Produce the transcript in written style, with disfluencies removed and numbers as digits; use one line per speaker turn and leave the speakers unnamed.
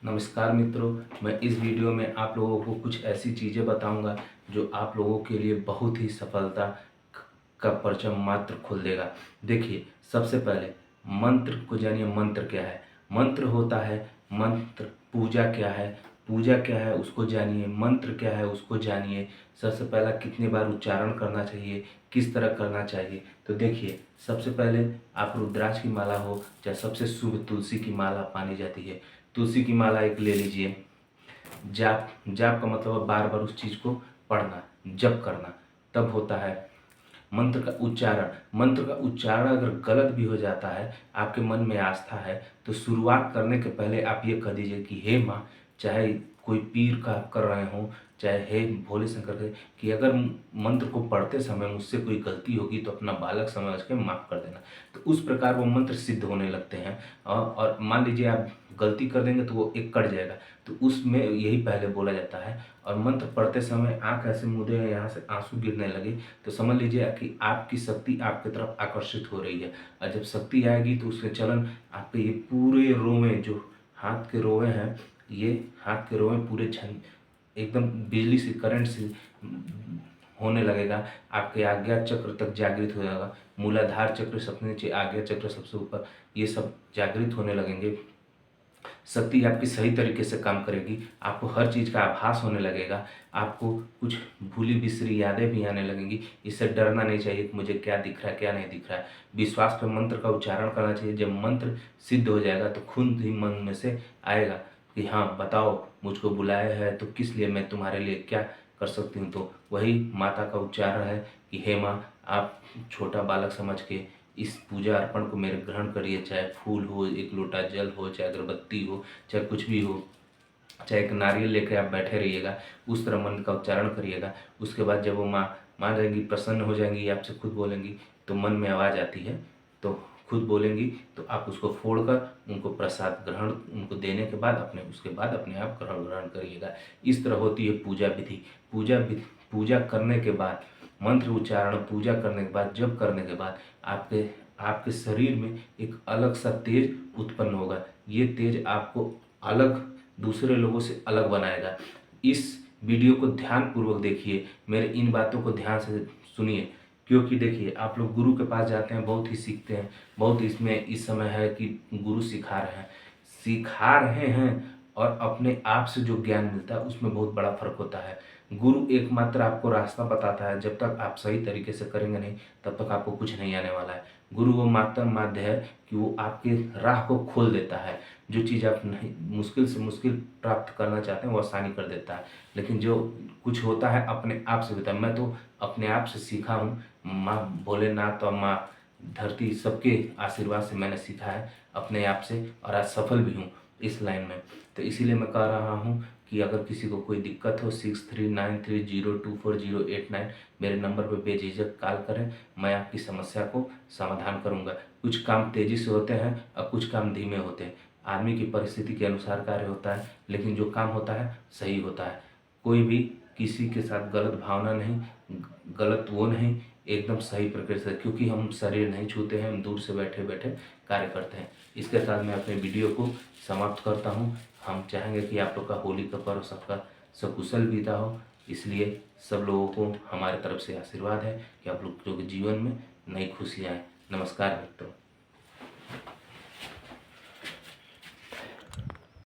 नमस्कार मित्रों, मैं इस वीडियो में आप लोगों को कुछ ऐसी चीज़ें बताऊंगा जो आप लोगों के लिए बहुत ही सफलता का परचम मात्र खोल देगा। देखिए, सबसे पहले मंत्र को जानिए। मंत्र क्या है? मंत्र होता है मंत्र। पूजा क्या है? पूजा क्या है उसको जानिए। मंत्र क्या है उसको जानिए। सबसे पहला कितनी बार उच्चारण करना चाहिए, किस तरह करना चाहिए। तो देखिए, सबसे पहले आप रुद्राक्ष की माला हो चाहे सबसे शुभ तुलसी की माला मानी जाती है। तुलसी की माला एक ले लीजिए। जाप जाप का मतलब है बार बार उस चीज़ को पढ़ना, जप करना, तब होता है। मंत्र का उच्चारण, मंत्र का उच्चारण अगर गलत भी हो जाता है, आपके मन में आस्था है, तो शुरुआत करने के पहले आप ये कह दीजिए कि हे माँ, चाहे कोई पीर का कर रहे हों, चाहे हे भोले शंकर के, कि अगर मंत्र को पढ़ते समय मुझसे कोई गलती होगी तो अपना बालक समझ के माफ़ कर देना। तो उस प्रकार वो मंत्र सिद्ध होने लगते हैं। और मान लीजिए आप गलती कर देंगे तो वो एक कट जाएगा, तो उसमें यही पहले बोला जाता है। और मंत्र पढ़ते समय आँख ऐसे मूंदे हैं, यहाँ से आंसू गिरने लगे, तो समझ लीजिए कि आपकी शक्ति आपकी तरफ आकर्षित हो रही है। और जब शक्ति आएगी तो उसके चलन आपके ये पूरे रोवे, जो हाथ के रोवे हैं, ये हाथ के रोवे पूरे झन एकदम बिजली से, करंट से होने लगेगा। आपके आज्ञा चक्र तक जागृत हो जाएगा। मूलाधार चक्र सबसे नीचे, आज्ञा चक्र सबसे ऊपर, ये सब जागृत होने लगेंगे। शक्ति आपकी सही तरीके से काम करेगी। आपको हर चीज़ का आभास होने लगेगा। आपको कुछ भूली बिसरी यादें भी आने लगेंगी। इससे डरना नहीं चाहिए कि मुझे क्या दिख रहा है, क्या नहीं दिख रहा है। विश्वास पे मंत्र का उच्चारण करना चाहिए। जब मंत्र सिद्ध हो जाएगा तो खुद ही मन में से आएगा कि हाँ बताओ, मुझको बुलाया है तो किस लिए, मैं तुम्हारे लिए क्या कर सकती हूँ। तो वही माता का उच्चारण है कि हे माँ, आप छोटा बालक समझ के इस पूजा अर्पण को मेरे ग्रहण करिए। चाहे फूल हो, एक लोटा जल हो, चाहे अगरबत्ती हो, चाहे कुछ भी हो, चाहे एक नारियल लेकर आप बैठे रहिएगा, उस तरह मंत्र का उच्चारण करिएगा। उसके बाद जब वो माँ मान जाएंगी, प्रसन्न हो जाएंगी, आपसे खुद बोलेंगी, तो मन में आवाज़ आती है, तो खुद बोलेंगी, तो आप उसको फोड़कर उनको प्रसाद ग्रहण, उनको देने के बाद उसके बाद अपने आप ग्रहण करिएगा। इस तरह होती है पूजा विधि। पूजा करने के बाद मंत्र उच्चारण, पूजा करने के बाद, जप करने के बाद आपके आपके शरीर में एक अलग सा तेज उत्पन्न होगा। ये तेज आपको अलग, दूसरे लोगों से अलग बनाएगा। इस वीडियो को ध्यानपूर्वक देखिए, मेरे इन बातों को ध्यान से सुनिए, क्योंकि देखिए, आप लोग गुरु के पास जाते हैं, बहुत ही सीखते हैं, बहुत इसमें इस समय है कि गुरु सिखा रहे हैं और अपने आप से जो ज्ञान मिलता है उसमें बहुत बड़ा फर्क होता है। गुरु एकमात्र आपको रास्ता बताता है। जब तक आप सही तरीके से करेंगे नहीं, तब तक आपको कुछ नहीं आने वाला है। गुरु वो मात्र माध्य है कि वो आपकी राह को खोल देता है। जो चीज़ आप नहीं, मुश्किल से मुश्किल प्राप्त करना चाहते हैं, वो आसानी कर देता है। लेकिन जो कुछ होता है अपने आप से होता है। मैं तो अपने आप से सीखा हूँ। माँ भोलेनाथ और माँ धरती, सबके आशीर्वाद से मैंने सीखा है अपने आप से, और आज सफल भी हूँ इस लाइन में। तो इसीलिए मैं कह रहा हूँ कि अगर किसी को कोई दिक्कत हो, 6393024089 मेरे नंबर पर बेझिझक कॉल करें। मैं आपकी समस्या को समाधान करूंगा। कुछ काम तेज़ी से होते हैं और कुछ काम धीमे होते हैं। आदमी की परिस्थिति के अनुसार कार्य होता है, लेकिन जो काम होता है सही होता है। कोई भी किसी के साथ गलत भावना नहीं, गलत वो नहीं, एकदम सही प्रकृति से, क्योंकि हम शरीर नहीं छूते हैं, हम दूर से बैठे बैठे कार्य करते हैं। इसके साथ मैं अपने वीडियो को समाप्त करता हूँ। हम चाहेंगे कि आप लोग का होली का पर्व सबका सकुशल बीता हो, इसलिए सब लोगों को हमारे तरफ से आशीर्वाद है कि आप लोग के जीवन में नई खुशियाँ आए। नमस्कार मित्रों।